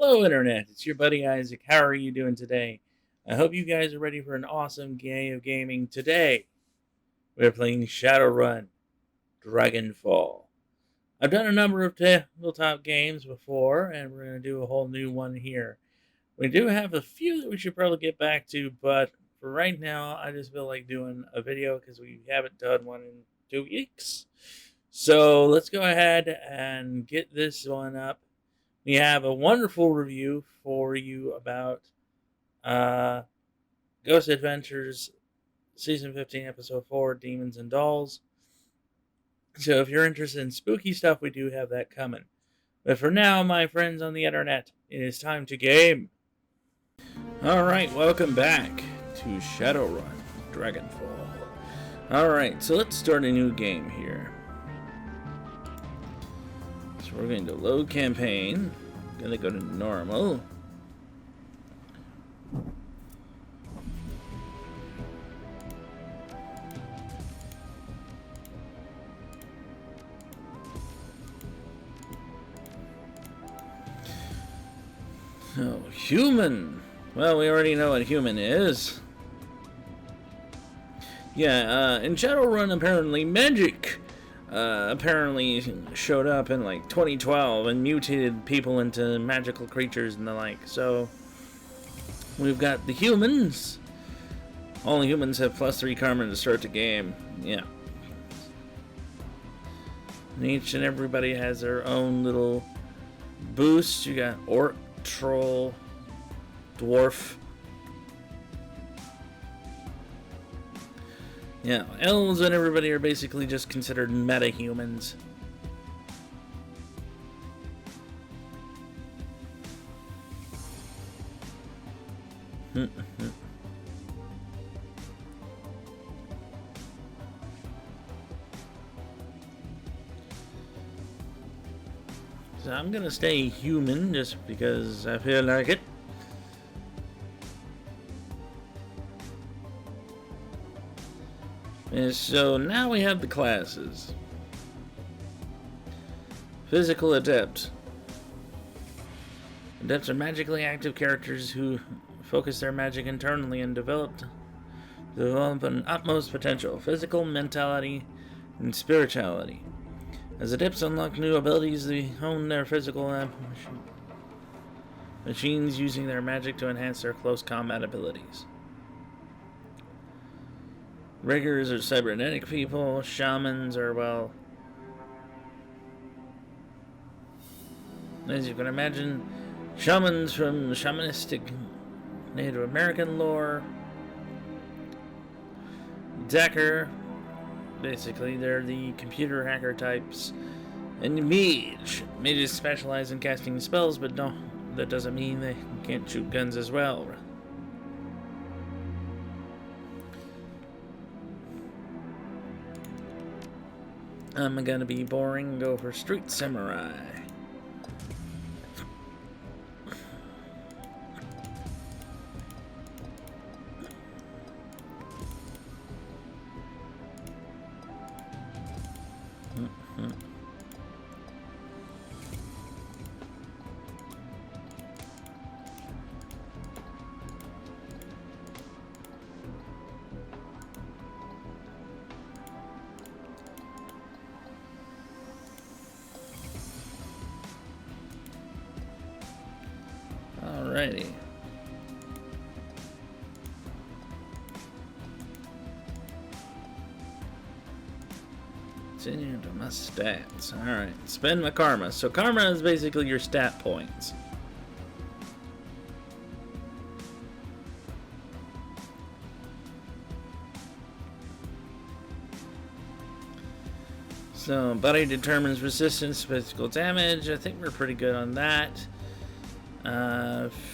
Hello, Internet. It's your buddy Isaac. How are you doing today? I hope you guys are ready for an awesome game of gaming. Today, we're playing ShadowRun Dragon Fall. I've done a number of tabletop games before, and we're going to do a whole new one here. We do have a few that we should probably get back to, but for right now, I just feel like doing a video because we haven't done one in 2 weeks. So let's go ahead and get this one up. We have a wonderful review for you about Ghost Adventures Season 15, Episode 4, Demons and Dolls. So if you're interested in spooky stuff, we do have that coming. But for now, my friends on the internet, it is time to game. Alright, welcome back to ShadowRun Dragon Fall. Alright, so let's start a new game here. So we're going to load campaign. Gonna go to normal. Oh, human. Well, we already know what human is. Yeah, in Shadowrun, apparently magic apparently showed up in like 2012 and mutated people into magical creatures and the like. So we've got the humans. All humans have +3 karma to start the game. Yeah. And each and everybody has their own little boost. You got orc, troll, dwarf. Yeah, elves and everybody are basically just considered meta-humans. So I'm gonna stay human just because I feel like it. And so now we have the classes. Physical Adept. Adepts are magically active characters who focus their magic internally and develop an utmost potential. Physical, mentality, and spirituality. As adepts unlock new abilities, they hone their physical machines using their magic to enhance their close combat abilities. Riggers are cybernetic people. Shamans are, well, as you can imagine, shamans from shamanistic Native American lore. Decker, basically, they're the computer hacker types. And mage. Mages specialize in casting spells, but no, that doesn't mean they can't shoot guns as well. I'm gonna be boring and go for Street Samurai. Alrighty. Continue to my stats. Alright. Spend my karma. So karma is basically your stat points. So body determines resistance to physical damage. I think we're pretty good on that.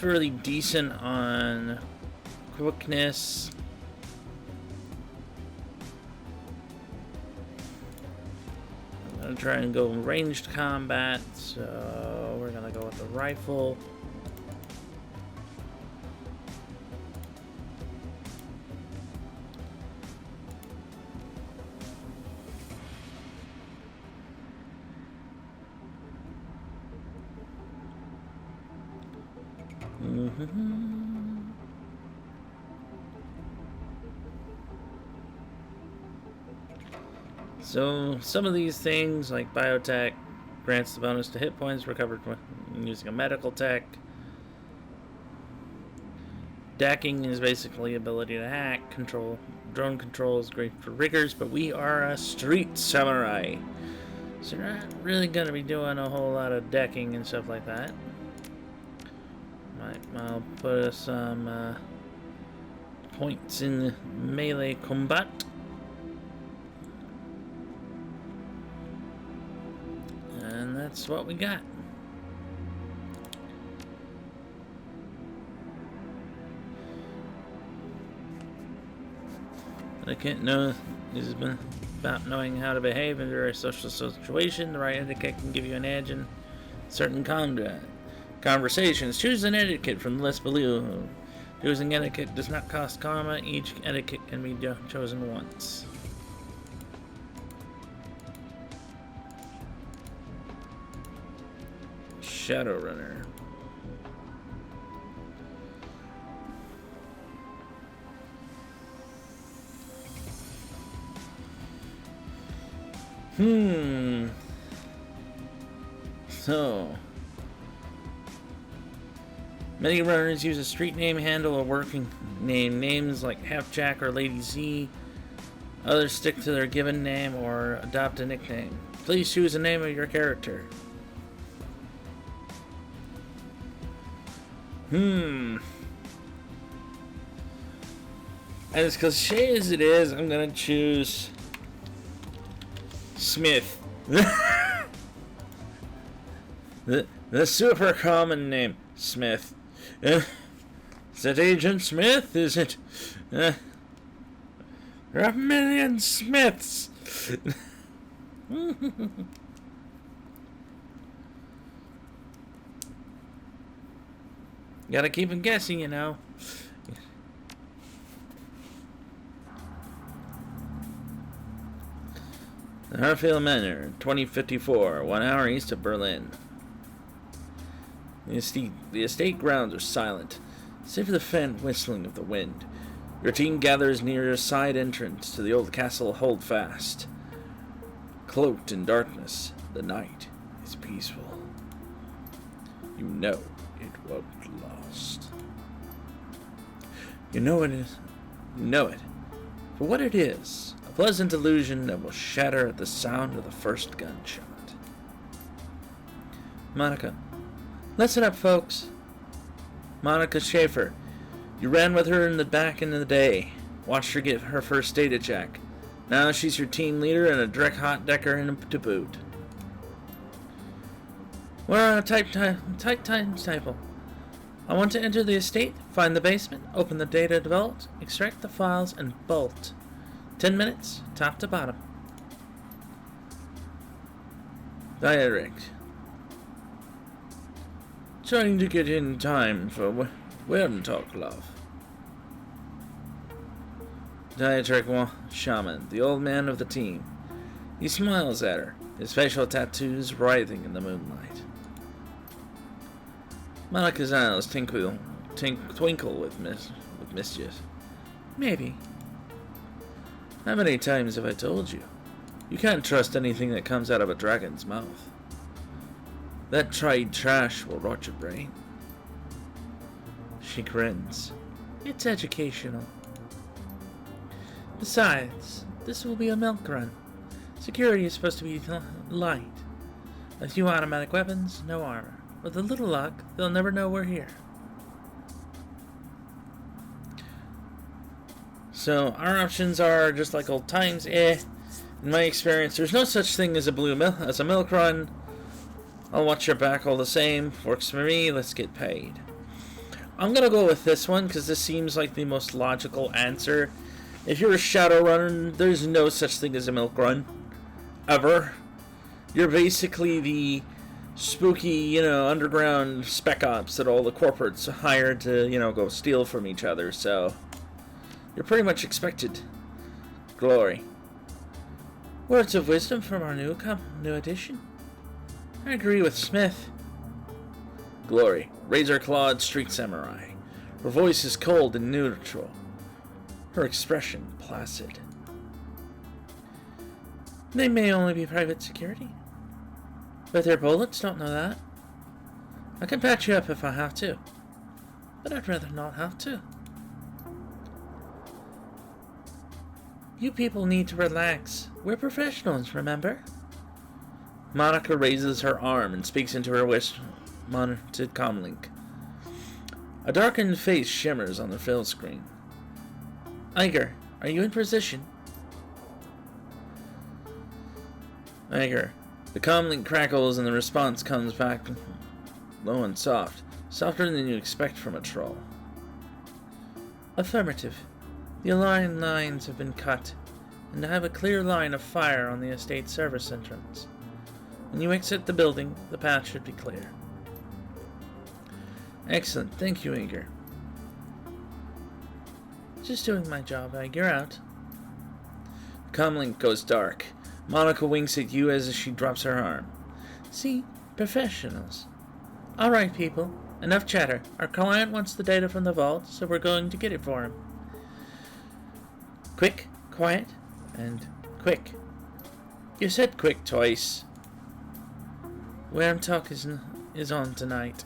Fairly decent on quickness. I'm gonna try and go ranged combat, so we're gonna go with the rifle. So, some of these things, like biotech, grants the bonus to hit points recovered using a medical tech. Decking is basically ability to hack, control. Drone control is great for riggers, but we are a street samurai. So we're not really going to be doing a whole lot of decking and stuff like that. I'll put some points in melee combat. And that's what we got. Etiquette is about knowing how to behave in a social situation. The right etiquette can give you an edge in certain conversations. Choose an etiquette from the list below. Choosing etiquette does not cost karma. Each etiquette can be chosen once. ShadowRunner. So, many runners use a street name handle or working name. Names like Half Jack or Lady Z. Others stick to their given name or adopt a nickname. Please choose the name of your character. As cliche as it is, I'm gonna choose Smith. the super common name, Smith. Is it Agent Smith? Is it? There are a million Smiths. Gotta keep him guessing, you know. The Harfield Manor, 2054, 1 hour east of Berlin. The estate grounds are silent, save for the faint whistling of the wind. Your team gathers near your side entrance to the old castle Holdfast. Cloaked in darkness, the night is peaceful. You know it won't last. You know it for what it is. A pleasant illusion that will shatter at the sound of the first gunshot. Monica. Listen up, folks. Monica Schaefer. You ran with her back in the day. Watched her get her first data check. Now she's your team leader and a direct hot decker to boot. We're on a tight timetable. I want to enter the estate, find the basement, open the data vault, extract the files, and bolt. 10 minutes, top to bottom. Direct. Trying to get in time for Wern talk, love. Diatric Shaman, the old man of the team. He smiles at her, his facial tattoos writhing in the moonlight. Monica's eyes twinkle with mischief. Maybe. How many times have I told you? You can't trust anything that comes out of a dragon's mouth. That tried trash will rot your brain. She grins. It's educational. Besides, this will be a milk run. Security is supposed to be light. A few automatic weapons, no armor. With a little luck, they'll never know we're here. So, our options are just like old times. In my experience, there's no such thing as a milk run. I'll watch your back all the same. Works for me, let's get paid. I'm gonna go with this one, because this seems like the most logical answer. If you're a Shadowrunner, there's no such thing as a milk run. Ever. You're basically the spooky, underground spec ops that all the corporates hire to, go steal from each other, so you're pretty much expected. Glory. Words of wisdom from our new edition. I agree with Smith. Glory, razor-clawed street samurai. Her voice is cold and neutral. Her expression placid. They may only be private security, but their bullets don't know that. I can patch you up if I have to, but I'd rather not have to. You people need to relax. We're professionals, remember? Monica raises her arm and speaks into her monitored comlink. A darkened face shimmers on the fill screen. Iger, are you in position? Iger. The comlink crackles and the response comes back low and soft. Softer than you expect from a troll. Affirmative. The alarm lines have been cut, and I have a clear line of fire on the estate service entrance. When you exit the building, the path should be clear. Excellent. Thank you, Iger. Just doing my job, Iger. Out. The comlink goes dark. Monica winks at you as she drops her arm. See? Professionals. Alright, people. Enough chatter. Our client wants the data from the vault, so we're going to get it for him. Quick, quiet, and quick. You said quick twice. Where talk is on tonight.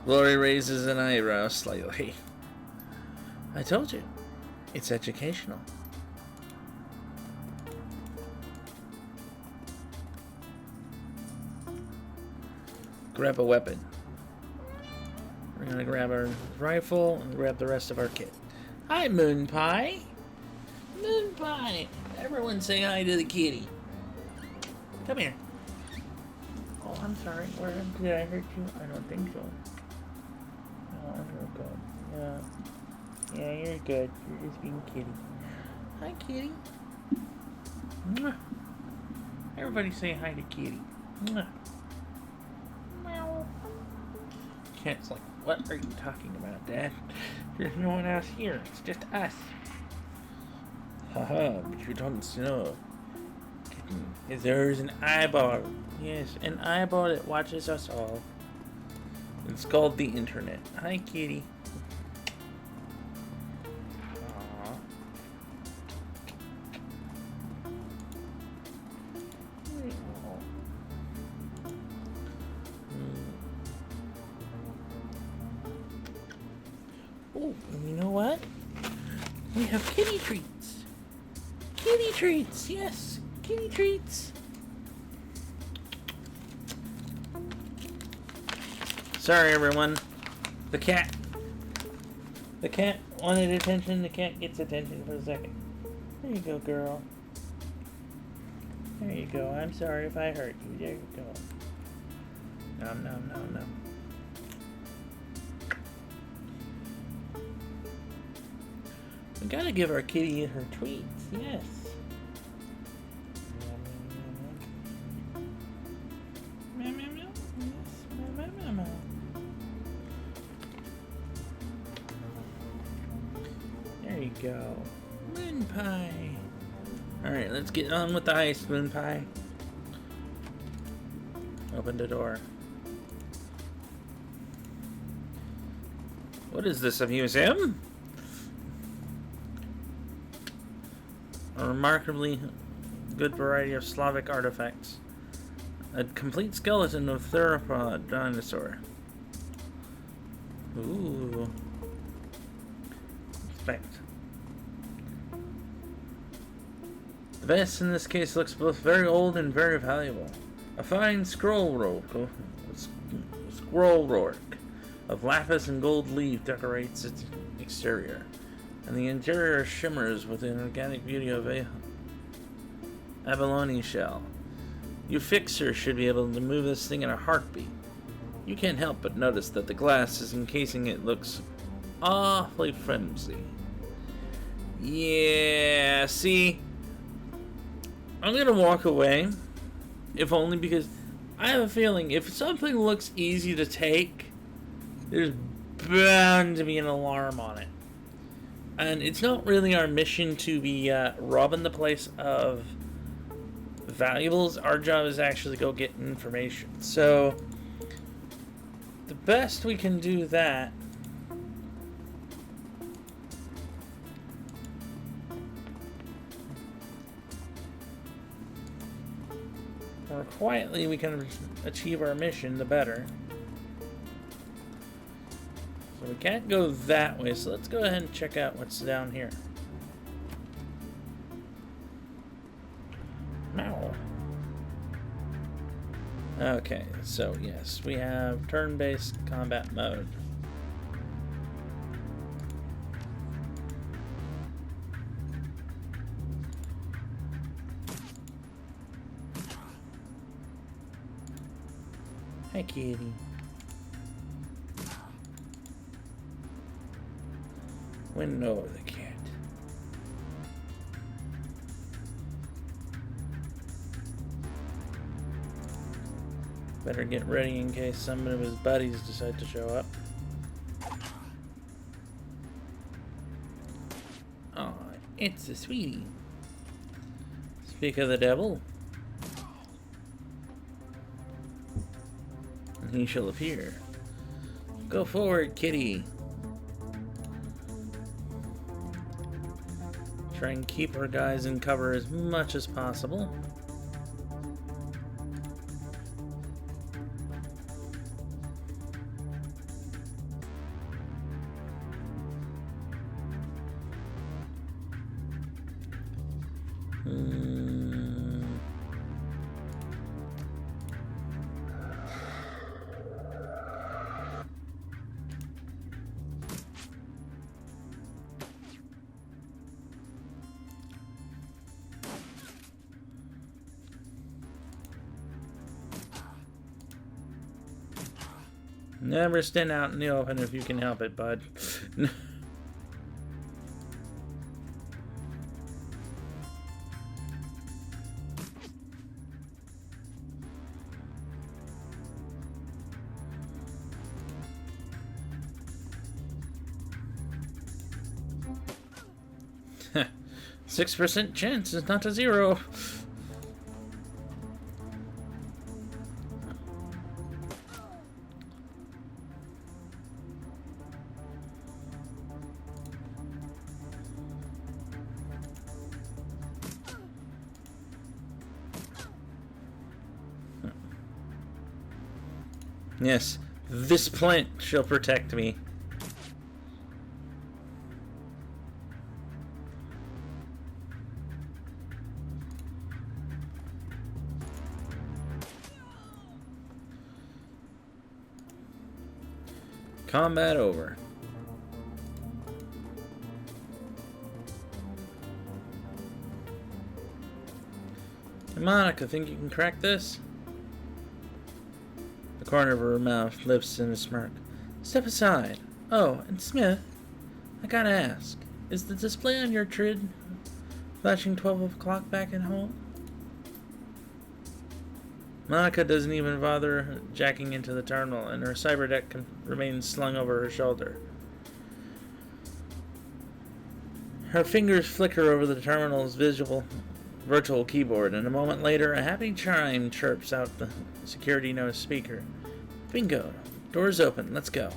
Glory raises an eyebrow slightly. I told you. It's educational. Grab a weapon. We're gonna grab our rifle and grab the rest of our kit. Hi, Moon Pie. Moon Pie. Everyone say hi to the kitty. Come here. Oh, I'm sorry. Where did I hurt you? I don't think so. No, you're good. Yeah, you're good. You're just being kitty. Hi, kitty. Mwah. Everybody say hi to kitty. Mwah. Meow. Cat's like, what are you talking about, Dad? There's no one else here. It's just us. Haha, but you don't know. There's an eyeball. Yes, an eyeball that watches us all. It's called the internet. Hi, kitty. Aww. Oh, you know what? We have kitty treats. Kitty treats, yes. Kitty treats. Sorry, everyone. The cat wanted attention. The cat gets attention for a second. There you go, girl. There you go. I'm sorry if I hurt you. There you go. Nom, nom, nom, nom. We gotta give our kitty her treats. Yes. There you go. Moon Pie. Alright, let's get on with the ice, Moon Pie. Open the door. What is this, a museum? A remarkably good variety of Slavic artifacts. A complete skeleton of theropod dinosaur. Ooh. Inspect. The vest in this case looks both very old and very valuable. A fine scroll work of lapis and gold leaf decorates its exterior, and the interior shimmers with the organic beauty of a abalone shell. You fixers should be able to move this thing in a heartbeat. You can't help but notice that the glass is encasing it looks awfully flimsy. Yeah, see, I'm gonna walk away, if only because I have a feeling if something looks easy to take, there's bound to be an alarm on it. And it's not really our mission to be robbing the place of valuables. Our job is actually go get information. So the best we can do that. The more quietly we can achieve our mission, the better. So we can't go that way, so let's go ahead and check out what's down here. Now. Okay, so yes, we have turn-based combat mode. Hi, kitty. Window of the cat. Better get ready in case some of his buddies decide to show up. Oh, it's a sweetie. Speak of the devil, and he shall appear. Go forward, kitty. Try and keep our guys in cover as much as possible. Never stand out in the open if you can help it, bud. 6% chance is not a 0. Yes, this plant shall protect me. Combat over. Hey, Monica, think you can crack this? The corner of her mouth lifts in a smirk. Step aside. Oh, and Smith, I gotta ask, is the display on your trid flashing 12 o'clock back at home? Monica doesn't even bother jacking into the terminal, and her cyberdeck remains slung over her shoulder. Her fingers flicker over the terminal's virtual keyboard, and a moment later, a happy chime chirps out the security nose speaker. Bingo! Doors open. Let's go.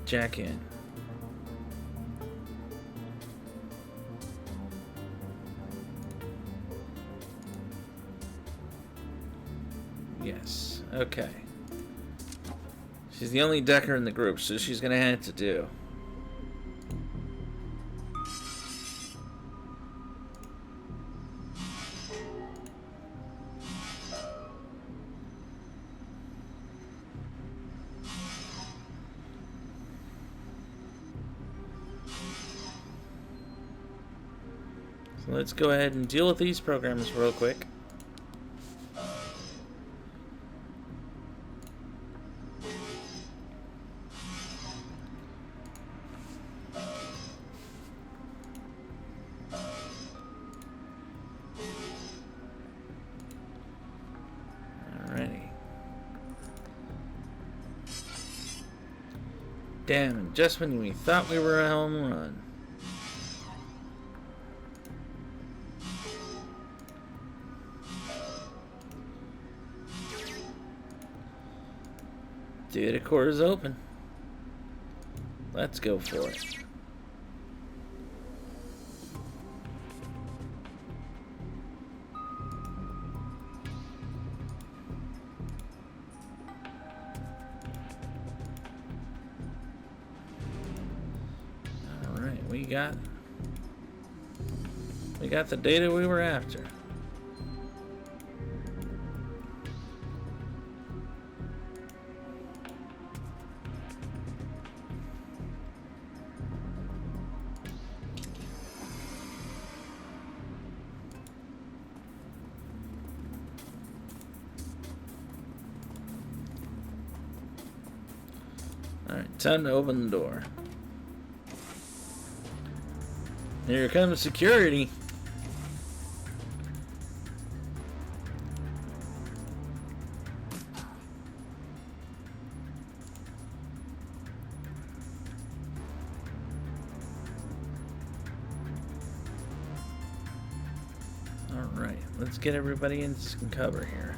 Jack in. Yes. Okay. She's the only decker in the group, so she's gonna have to do. So let's go ahead and deal with these programs real quick. Damn, and just when we thought we were a home run. Data core is open. Let's go for it. Alright, we got the data we were after. Alright, time to open the door. Here comes security. Alright, let's get everybody into some cover here.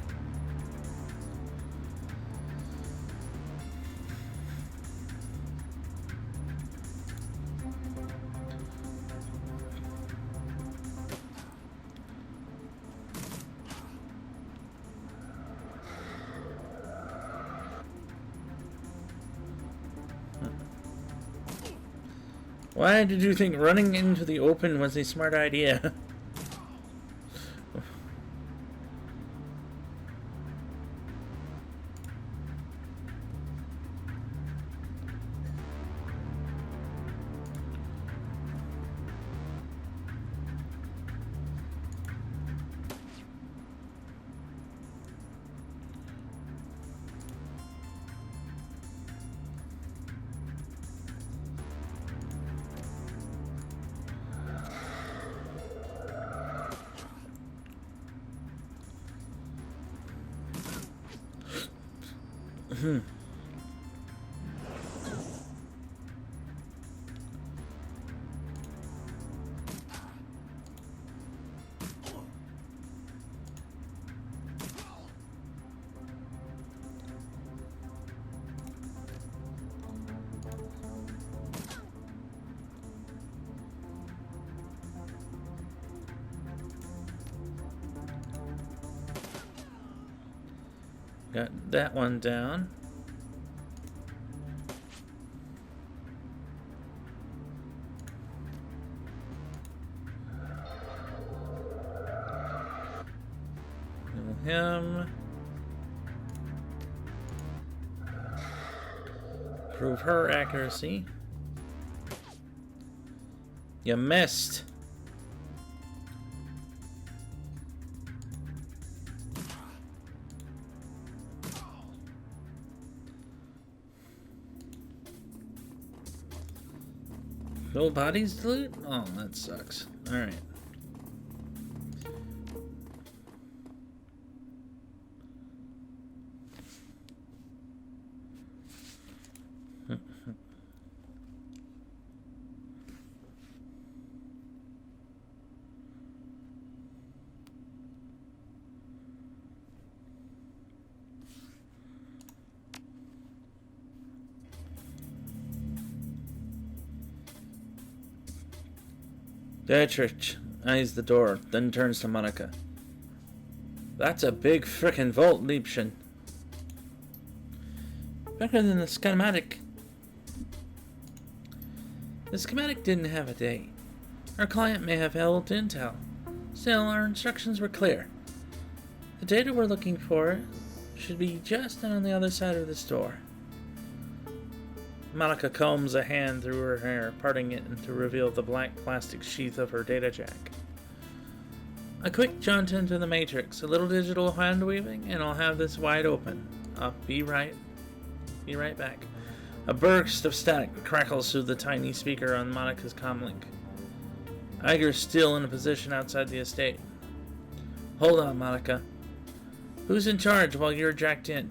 Why did you think running into the open was a smart idea? Got that one down. Kill him. Prove her accuracy. You missed. No bodies to loot? Oh, that sucks. Alright. Dietrich eyes the door, then turns to Monica. That's a big frickin' vault, Liebchen. Better than the schematic. The schematic didn't have a date. Our client may have held intel. Still, our instructions were clear. The data we're looking for should be just on the other side of this door. Monica combs a hand through her hair, parting it to reveal the black plastic sheath of her data jack. A quick jaunt into the matrix, a little digital hand weaving, and I'll have this wide open. I'll be right back. A burst of static crackles through the tiny speaker on Monica's comlink. Iger's still in a position outside the estate. Hold on, Monica. Who's in charge while you're jacked in?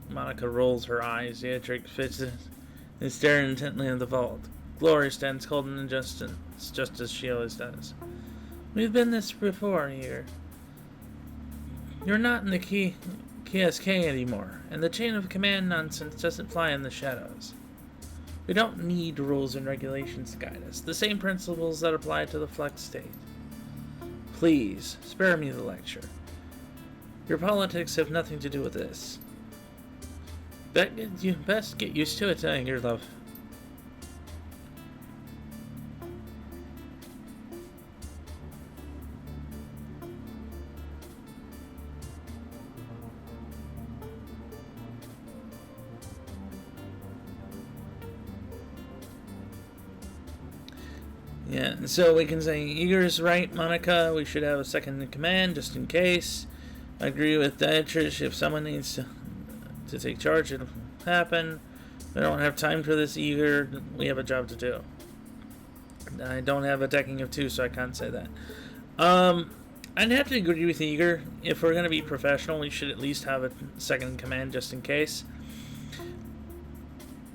Monica rolls her eyes. Dietrich fixes and staring intently at the vault. Glory stands cold and just as she always does. We've been this before here. You're not in the KSK anymore, and the chain of command nonsense doesn't fly in the shadows. We don't need rules and regulations to guide us, the same principles that apply to the Flux state. Please, spare me the lecture. Your politics have nothing to do with this. You best get used to it, your love. Yeah, so we can say, Eager's right, Monica. We should have a second in command, just in case. I agree with Dietrich. If someone needs to take charge, it'll happen. We don't have time for this, Eager. We have a job to do. I don't have a decking of 2, so I can't say that. I'd have to agree with Eager. If we're going to be professional, we should at least have a second in command, just in case.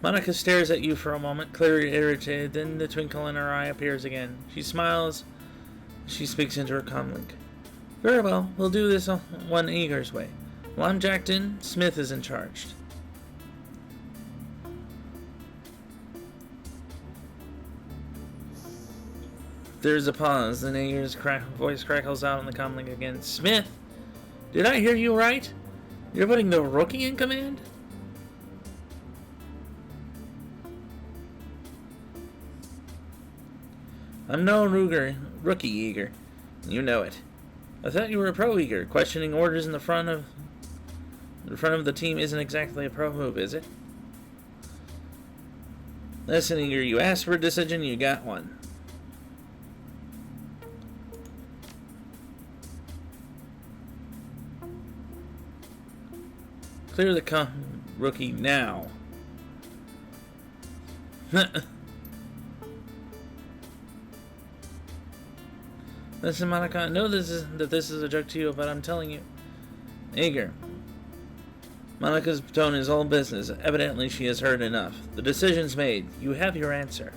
Monica stares at you for a moment, clearly irritated, then the twinkle in her eye appears again. She smiles. She speaks into her comlink. Very well, we'll do this one Eager's way. While I'm jacked in, Smith is in charge. There's a pause, then Eager's voice crackles out on the comlink again. Smith! Did I hear you right? You're putting the rookie in command? I'm no rookie Eager. You know it. I thought you were a pro Eager. Questioning orders in the front of the team isn't exactly a pro move, is it? Listen, Eager, you asked for a decision, you got one. Clear the rookie now. Listen, Monica, I know this is a joke to you, but I'm telling you. Eager. Monica's tone is all business. Evidently, she has heard enough. The decision's made. You have your answer.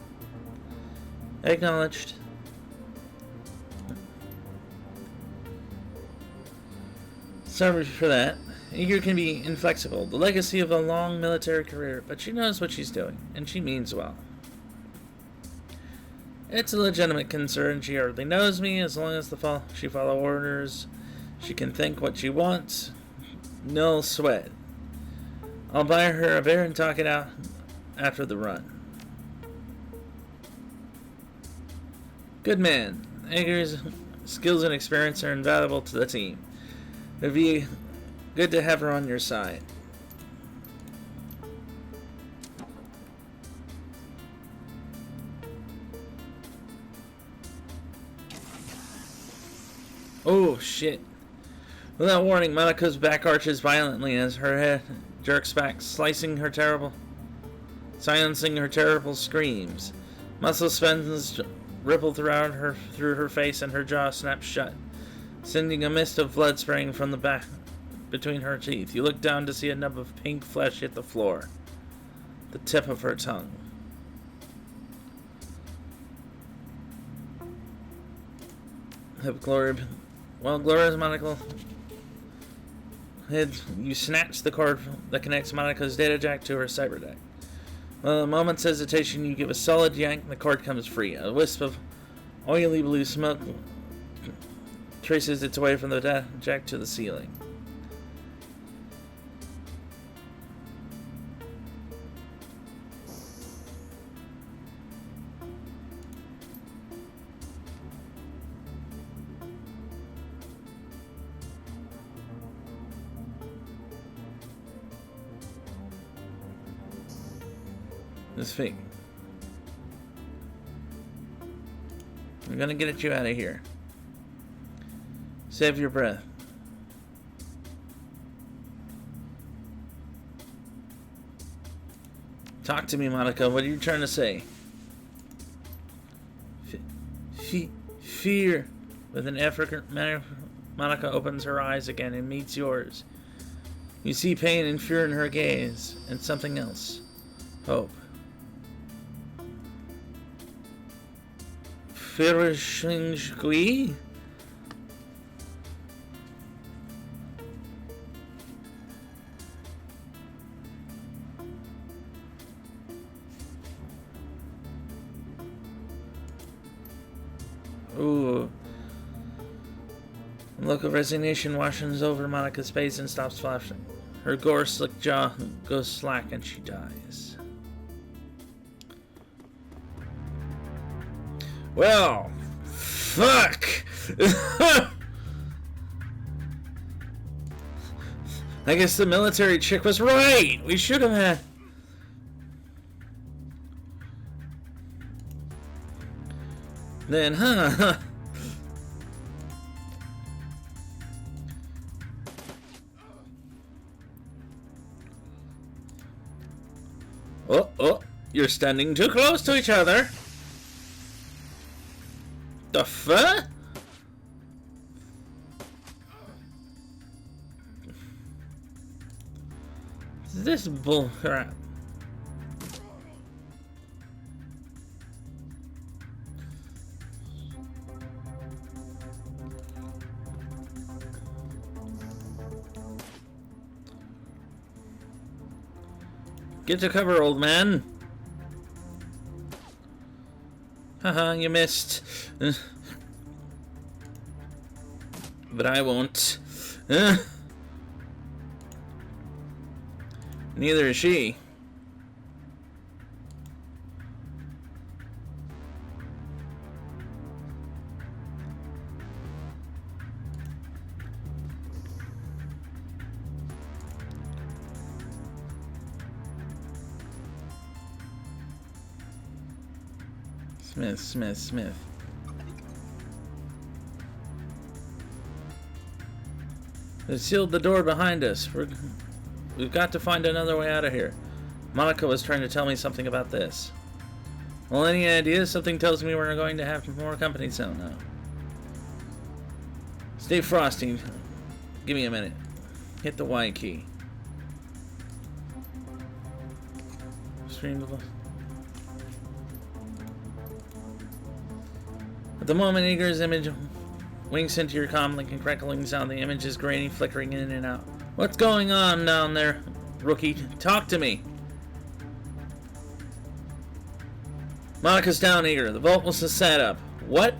Acknowledged. Sorry for that. Eager can be inflexible, the legacy of a long military career, but she knows what she's doing, and she means well. It's a legitimate concern. She hardly knows me. As long as she follow orders, she can think what she wants. No sweat. I'll buy her a beer and talk it out after the run. Good man. Eager's skills and experience are invaluable to the team. It'd be good to have her on your side. Oh, shit. Without warning, Monica's back arches violently as her head jerks back, silencing her terrible screams. Muscle spasms ripple through her face, and her jaw snaps shut, sending a mist of blood spraying from the back between her teeth. You look down to see a nub of pink flesh hit the floor, the tip of her tongue. Gloria's monocle. You snatch the cord that connects Monica's data jack to her cyber deck. With a moment's hesitation, you give a solid yank and the cord comes free. A wisp of oily blue smoke traces its way from the data jack to the ceiling. This fake. I'm gonna get you out of here. Save your breath. Talk to me, Monica. What are you trying to say? Fear. With an effort, Monica opens her eyes again and meets yours. You see pain and fear in her gaze, and something else. Hope. Ooh. A look of resignation washes over Monica's face and stops flashing. Her gore-slick jaw goes slack and she dies. Well, fuck! I guess the military chick was right! We should have had... Then, huh? Oh, you're standing too close to each other. The fuck? This bull crap. Get to cover, old man. Haha, you missed. But I won't. Neither is she. Smith. They sealed the door behind us. We've got to find another way out of here. Monica was trying to tell me something about this. Well, any ideas? Something tells me we're going to have more company soon now. Stay frosty. Give me a minute. Hit the Y key. Stream the... At the moment Igor's image winks into your comm link and crackling sound, the image is grainy, flickering in and out. What's going on down there, rookie? Talk to me. Monica's down, Igor. The vault was a setup. What?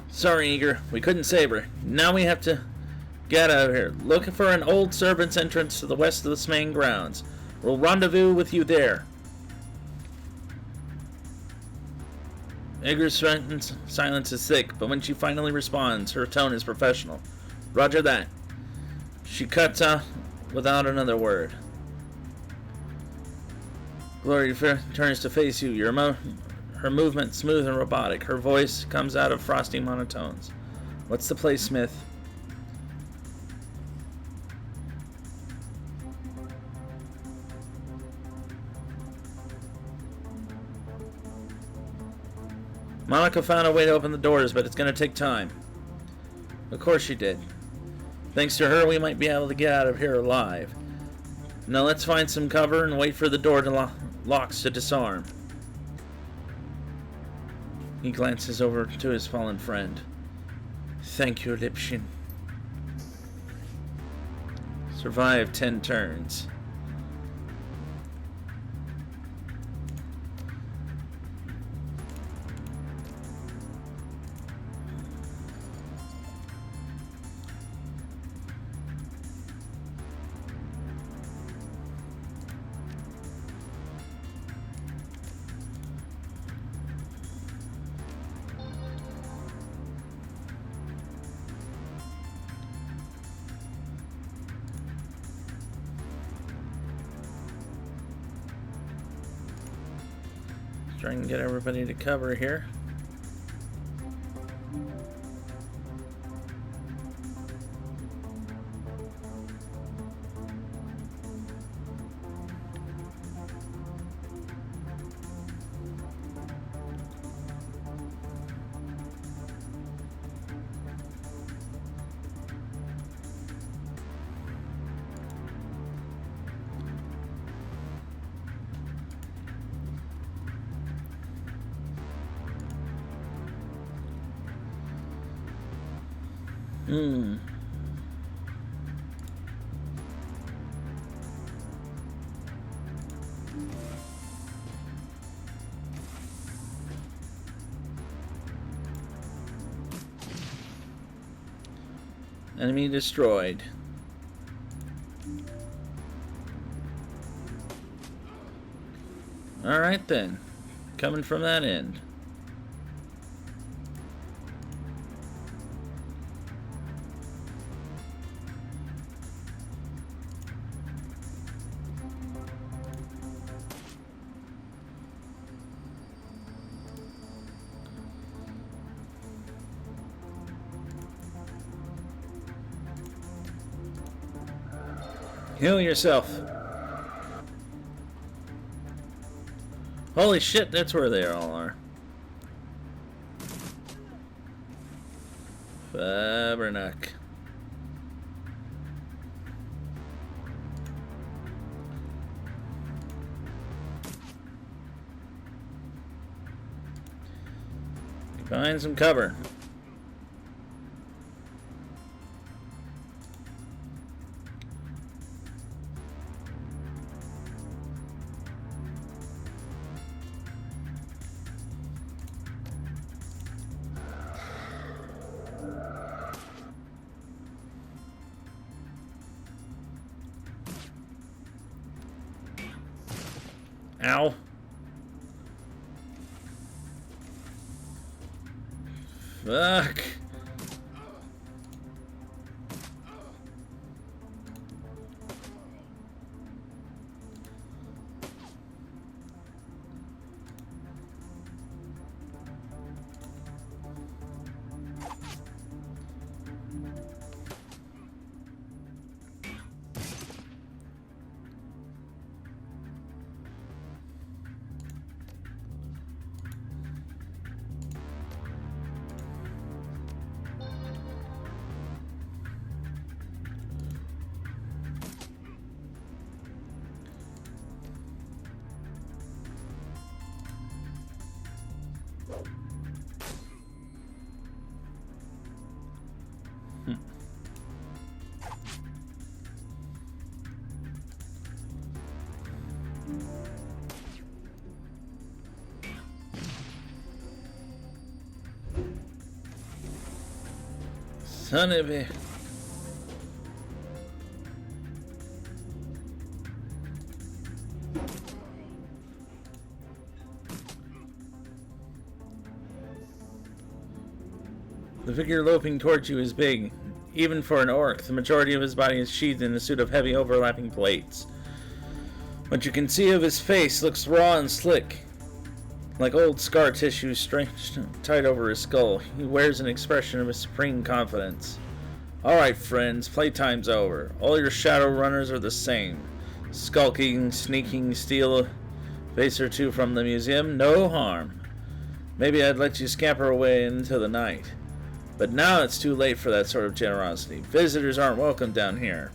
Sorry, Igor. We couldn't save her. Now we have to get out of here. Look for an old servant's entrance to the west of the main grounds. We'll rendezvous with you there. Igor's silence is thick, but when she finally responds, her tone is professional. Roger that. She cuts out without another word. Glory turns to face you. Her movement smooth and robotic. Her voice comes out of frosty monotones. What's the place, Smith? Monica found a way to open the doors, but it's going to take time. Of course she did. Thanks to her, we might be able to get out of here alive. Now let's find some cover and wait for the door to locks to disarm. He glances over to his fallen friend. Thank you, Lipshin. Survived 10 turns. Try and get everybody to cover here. Enemy destroyed. Alright then. Coming from that end. Heal yourself. Holy shit, that's where they all are. Fabernac. Find some cover. Ow. Fuck. Son of a... The figure loping towards you is big, even for an orc. The majority of his body is sheathed in a suit of heavy overlapping plates. What you can see of his face looks raw and slick, like old scar tissue stretched tight over his skull. He wears an expression of supreme confidence. Alright friends, playtime's over. All your shadow runners are the same. Skulking, sneaking, steal a vase or two from the museum, no harm. Maybe I'd let you scamper away into the night. But now it's too late for that sort of generosity. Visitors aren't welcome down here.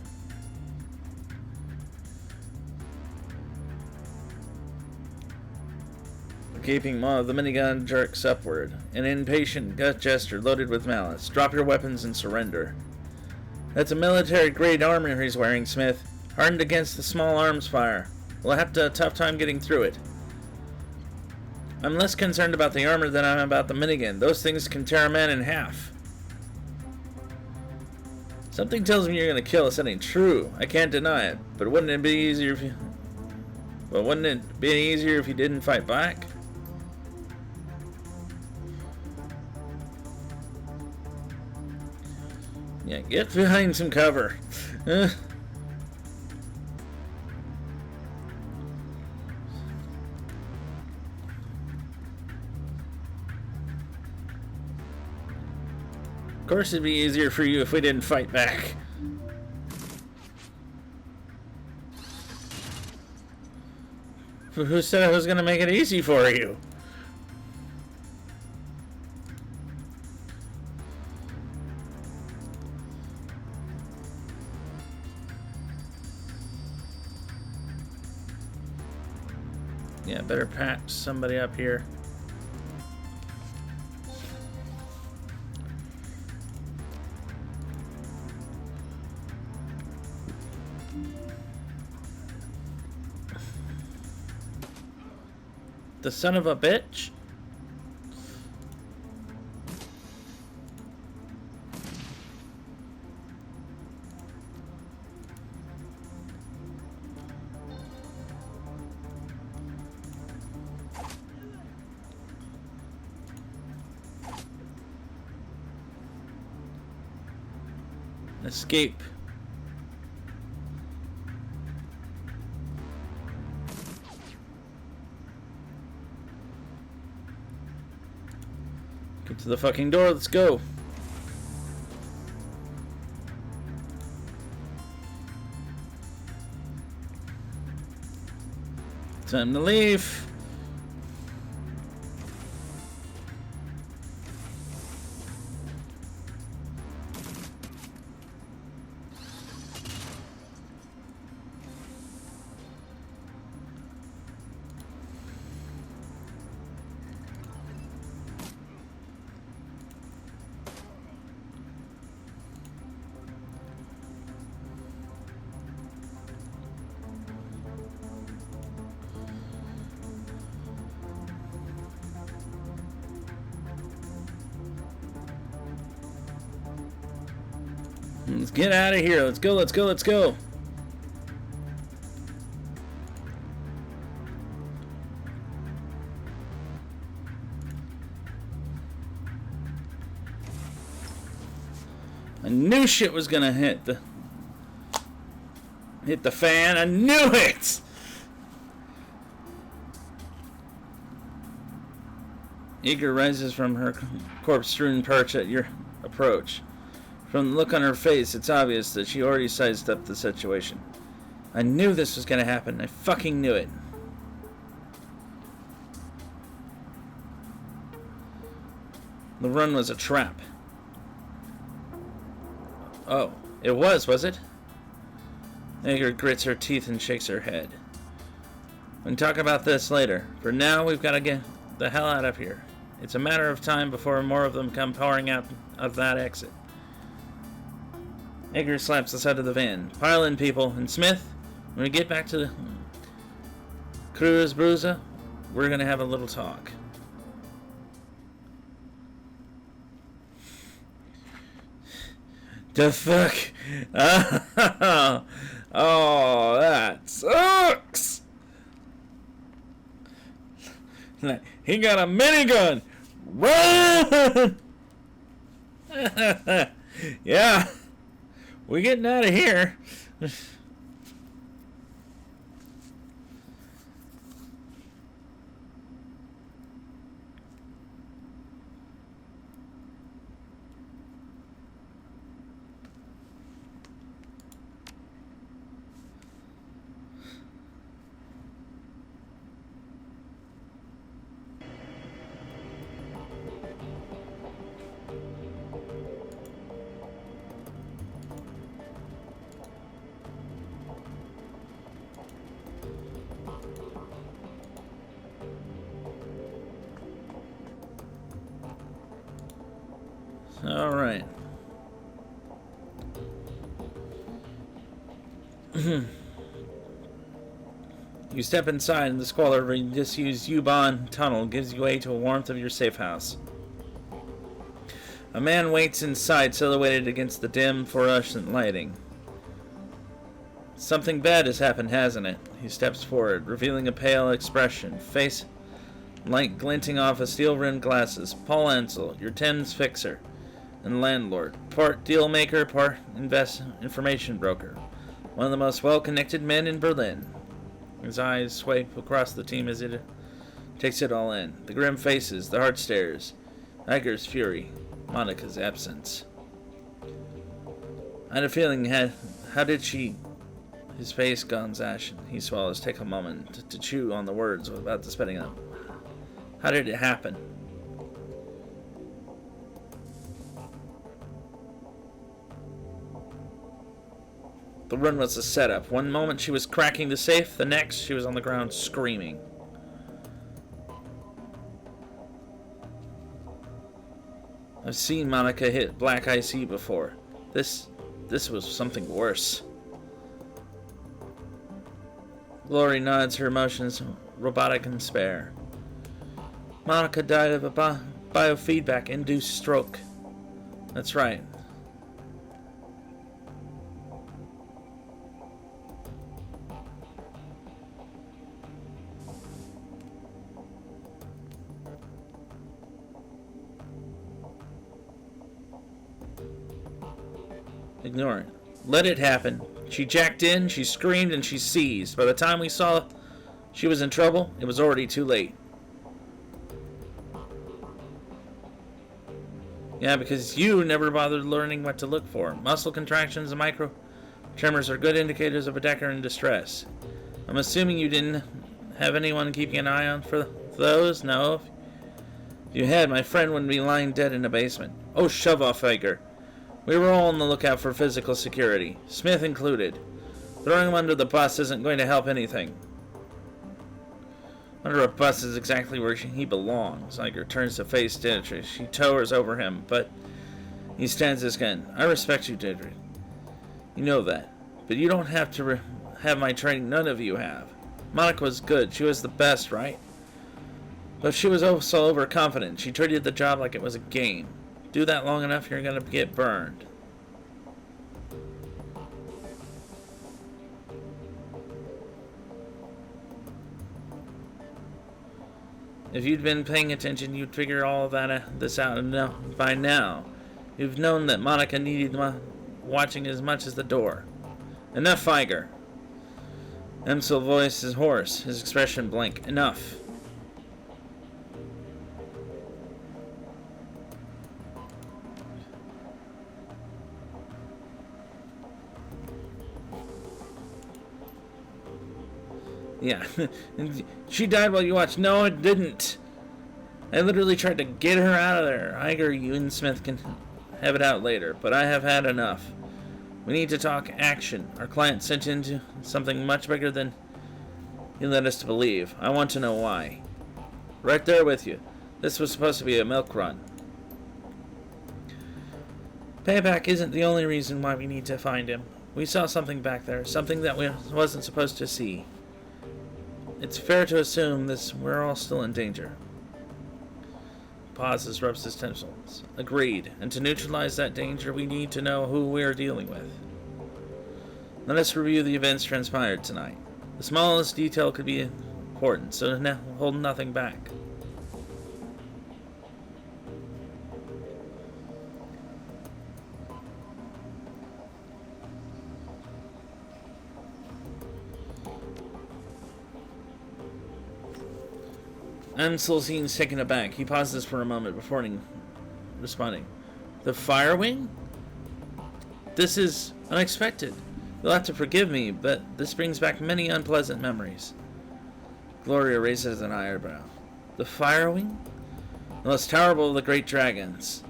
The gaping maw of the minigun jerks upward. An impatient gut gesture loaded with malice. Drop your weapons and surrender. That's a military-grade armor he's wearing, Smith. Hardened against the small arms fire. We'll have a tough time getting through it. I'm less concerned about the armor than I'm about the minigun. Those things can tear a man in half. Something tells me you're gonna kill us. That ain't true. I can't deny it. But wouldn't it be easier if you... Well, wouldn't it be easier if you didn't fight back? Yeah, get behind some cover. Of course it'd be easier for you if we didn't fight back. Who said I was gonna make it easy for you? Yeah, better patch somebody up here. The son of a bitch. Escape. Get to the fucking door, let's go. Time to leave. Let's get out of here. Let's go, let's go, let's go. I knew shit was gonna hit the fan. I knew it! Eager rises from her corpse-strewn perch at your approach. From the look on her face, it's obvious that she already sized up the situation. I knew this was gonna happen. I fucking knew it. The run was a trap. Oh, it was it? Edgar grits her teeth and shakes her head. We can talk about this later. For now, we've got to get the hell out of here. It's a matter of time before more of them come pouring out of that exit. Edgar slaps the side of the van. Pile in, people. And Smith, when we get back to the Cruz Bruza, we're going to have a little talk. The fuck? Oh, that sucks. He got a minigun. Run! Yeah. We're getting out of here. All right. You step inside, and the squalor of a disused U-Bahn tunnel gives you way to a warmth of your safe house. A man waits inside, silhouetted against the dim, fluorescent lighting. Something bad has happened, hasn't it? He steps forward, revealing a pale expression, face light glinting off of steel-rimmed glasses. Paul Ansel, your Thames fixer and landlord, part deal maker, part information broker, one of the most well-connected men in Berlin. His eyes swipe across the team as it takes it all in. The grim faces, the hard stares, Edgar's fury, Monica's absence. I had a feeling, how did she... His face goes ashen. He swallows. Take a moment to chew on the words about the spitting up. How did it happen? The run was a setup. One moment she was cracking the safe, the next she was on the ground screaming. I've seen Monica hit black IC before. This was something worse. Glory nods, her emotions robotic and spare. Monica died of a biofeedback-induced stroke. That's right. Ignore it. Let it happen. She jacked in, she screamed, and she seized. By the time we saw she was in trouble, it was already too late. Yeah, because you never bothered learning what to look for. Muscle contractions and micro tremors are good indicators of a decker in distress. I'm assuming you didn't have anyone keeping an eye on for those? No. If you had, my friend wouldn't be lying dead in the basement. Oh, shove off, Iger. We were all on the lookout for physical security, Smith included. Throwing him under the bus isn't going to help anything. Under a bus is exactly where he belongs. Iger turns to face Deirdre. She towers over him, but he stands his gun. I respect you, Deirdre. You know that. But you don't have to have my training. None of you have. Monica was good. She was the best, right? But she was also overconfident. She treated the job like it was a game. Do that long enough, you're going to get burned. If you'd been paying attention, you'd figure all of this out by now. You've known that Monica needed watching as much as the door. Enough, Iger. Emsel's voice is hoarse, his expression blank. Enough. Yeah. She died while you watched. No, it didn't. I literally tried to get her out of there. Iger, you and Smith can have it out later, but I have had enough. We need to talk action. Our client sent into something much bigger than he led us to believe. I want to know why. Right there with you. This was supposed to be a milk run. Payback isn't the only reason why we need to find him. We saw something back there, something that we wasn't supposed to see. It's fair to assume we're all still in danger. Pauses, rubs his temples. Agreed. And to neutralize that danger, we need to know who we are dealing with. Let us review the events transpired tonight. The smallest detail could be important, so hold nothing back. Ansel seems taken aback. He pauses for a moment before responding. The fire wing? This is unexpected. You'll have to forgive me, but this brings back many unpleasant memories. Gloria raises an eyebrow. The fire wing? The most terrible of the great dragons.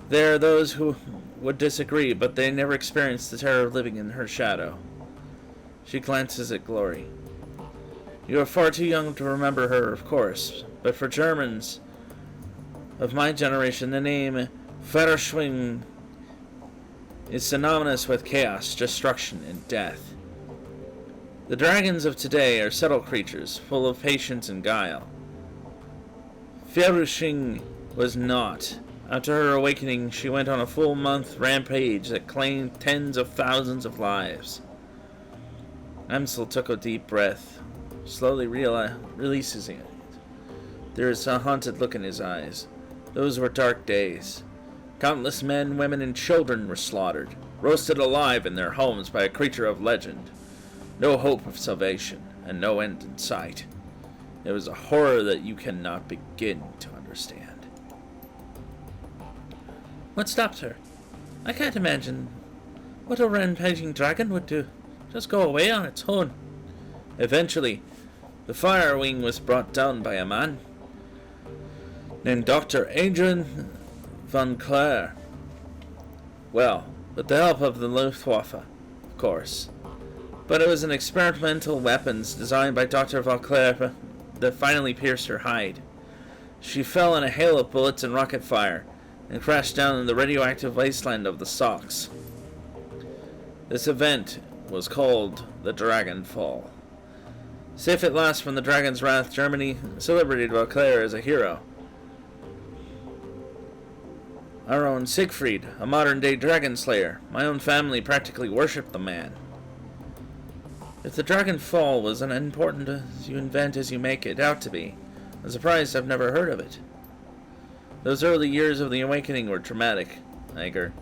There are those who would disagree, but they never experienced the terror of living in her shadow. She glances at Glory. You are far too young to remember her, of course, but for Germans of my generation, the name Feuerschwing is synonymous with chaos, destruction, and death. The dragons of today are subtle creatures, full of patience and guile. Feuerschwing was not. After her awakening, she went on a full-month rampage that claimed tens of thousands of lives. Amsel took a deep breath. Slowly releases it. There is a haunted look in his eyes. Those were dark days. Countless men, women, and children were slaughtered, roasted alive in their homes by a creature of legend. No hope of salvation, and no end in sight. It was a horror that you cannot begin to understand. What stopped her? I can't imagine what a rampaging dragon would do. Just go away on its own. Eventually, the fire wing was brought down by a man named Dr. Adrian von Clare. Well, with the help of the Luftwaffe, of course. But it was an experimental weapons designed by Dr. von Clare that finally pierced her hide. She fell in a hail of bullets and rocket fire and crashed down in the radioactive wasteland of the Sox. This event was called the Dragon Fall. Safe at last from the dragon's wrath, Germany celebrated Vauclair as a hero. Our own Siegfried, a modern-day dragon slayer. My own family practically worshipped the man. If the Dragon Fall was as important as you invent as you make it out to be, I'm surprised I've never heard of it. Those early years of the awakening were traumatic, Iger.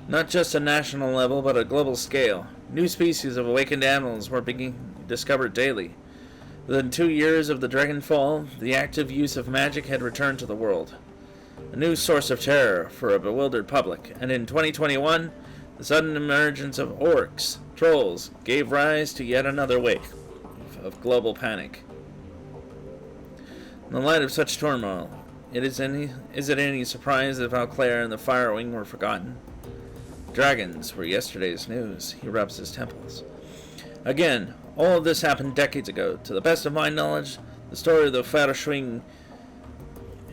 Not just a national level, but a global scale. New species of awakened animals were being discovered daily. Within 2 years of the Dragon Fall, the active use of magic had returned to the world. A new source of terror for a bewildered public, and in 2021, the sudden emergence of orcs, trolls, gave rise to yet another wave of global panic. In the light of such turmoil, is it any surprise that Valclair and the Firewing were forgotten? Dragons were yesterday's news. He rubs his temples. Again, all of this happened decades ago. To the best of my knowledge, the story of the Firewing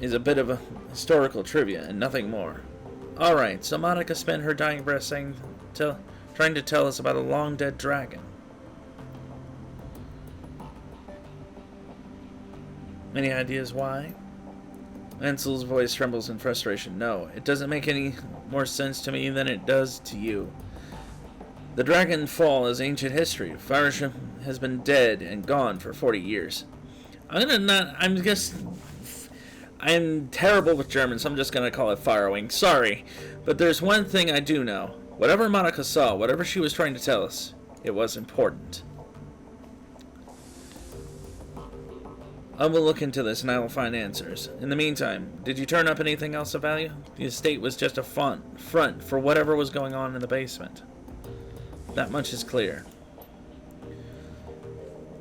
is a bit of a historical trivia and nothing more. Alright, so Monica spent her dying breath trying to tell us about a long-dead dragon. Any ideas why? Ansel's voice trembles in frustration. No, it doesn't make any more sense to me than it does to you. The Dragon Fall is ancient history. Farisham has been dead and gone for 40 years. I'm terrible with German, so I'm just gonna call it Firewing. Sorry, but there's one thing I do know. Whatever Monica saw, whatever she was trying to tell us, it was important. I will look into this and I will find answers. In the meantime, did you turn up anything else of value? The estate was just a front for whatever was going on in the basement. That much is clear.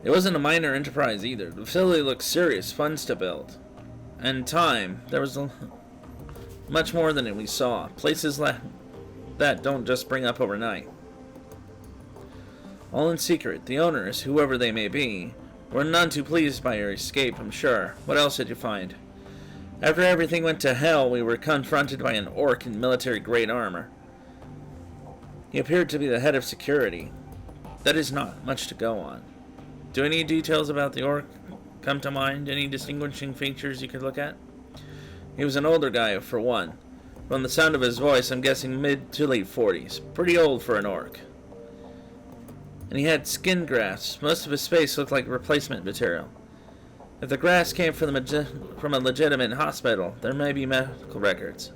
It wasn't a minor enterprise either. The facility looked serious, funds to build. And time. There was much more than we saw. Places that don't just spring up overnight. All in secret. The owners, whoever they may be, were none too pleased by your escape, I'm sure. What else did you find? After everything went to hell, we were confronted by an orc in military-grade armor. He appeared to be the head of security. That is not much to go on. Do any details about the orc come to mind? Any distinguishing features you could look at? He was an older guy, for one. From the sound of his voice, I'm guessing mid to late 40s. Pretty old for an orc. And he had skin grafts. Most of his face looked like replacement material. If the grafts came from a legitimate hospital, there may be medical records.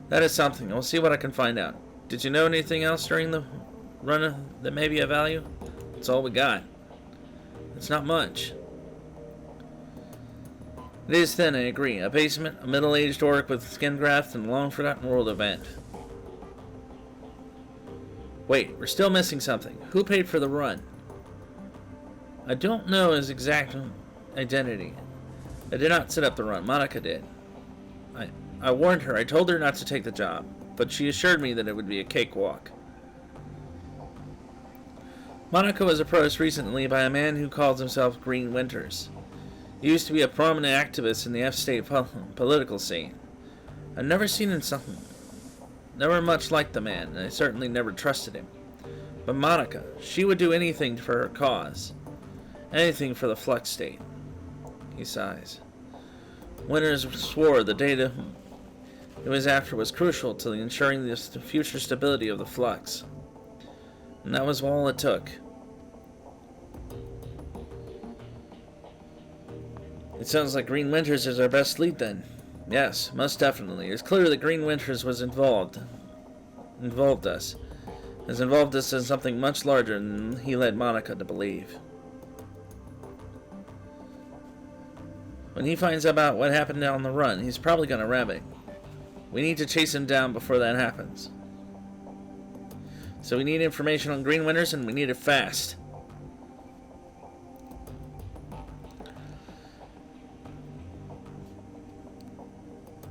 That is something. I'll see what I can find out. Did you know anything else during the run that may be of value? That's all we got. It's not much. It is thin, I agree. A basement, a middle-aged orc with skin grafts, and a long-forgotten world event. Wait, we're still missing something. Who paid for the run? I don't know his exact identity. I did not set up the run. Monica did. I warned her. I told her not to take the job, but she assured me that it would be a cakewalk. Monica was approached recently by a man who calls himself Green Winters. He used to be a prominent activist in the F-State political scene. I've never seen him never much liked the man, and I certainly never trusted him. But Monica, she would do anything for her cause. Anything for the Flux State. He sighs. Winters swore the data it was after was crucial to ensuring the future stability of the Flux. And that was all it took. It sounds like Green Winters is our best lead then. Yes, most definitely. It's clear that Green Winters was involved us in something much larger than he led Monica to believe. When he finds out about what happened down the run, he's probably gonna rabbit. We need to chase him down before that happens. So we need information on Green Winters, and we need it fast.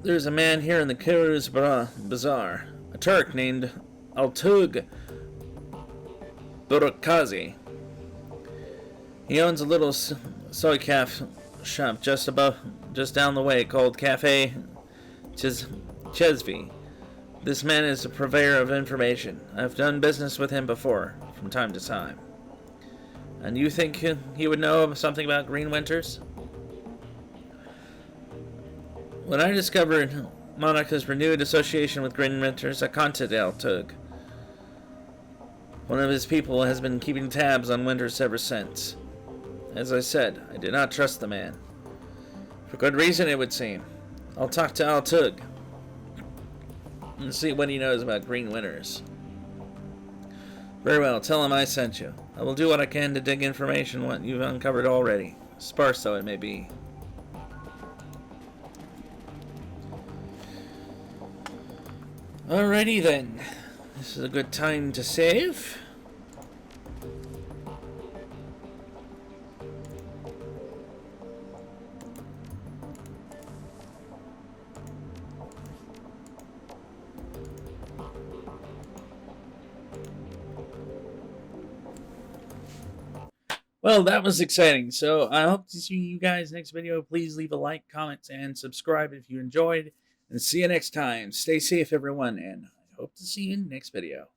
There's a man here in the Kiruz Bazaar, a Turk named Altug Burakazi. He owns a little soy calf shop just down the way called Cafe Chesvi. This man is a purveyor of information. I've done business with him before, from time to time. And you think he would know something about Green Winters? When I discovered Monica's renewed association with Green Winters, I contacted Altug. One of his people has been keeping tabs on Winters ever since. As I said, I did not trust the man. For good reason, it would seem. I'll talk to Altug. and see what he knows about green winners. Very well, tell him I sent you. I will do what I can to dig information what you've uncovered already, sparse though it may be. Alrighty then. This is a good time to save. Well, that was exciting. So I hope to see you guys next video. Please leave a like, comment, and subscribe if you enjoyed. And see you next time. Stay safe, everyone, and I hope to see you in the next video.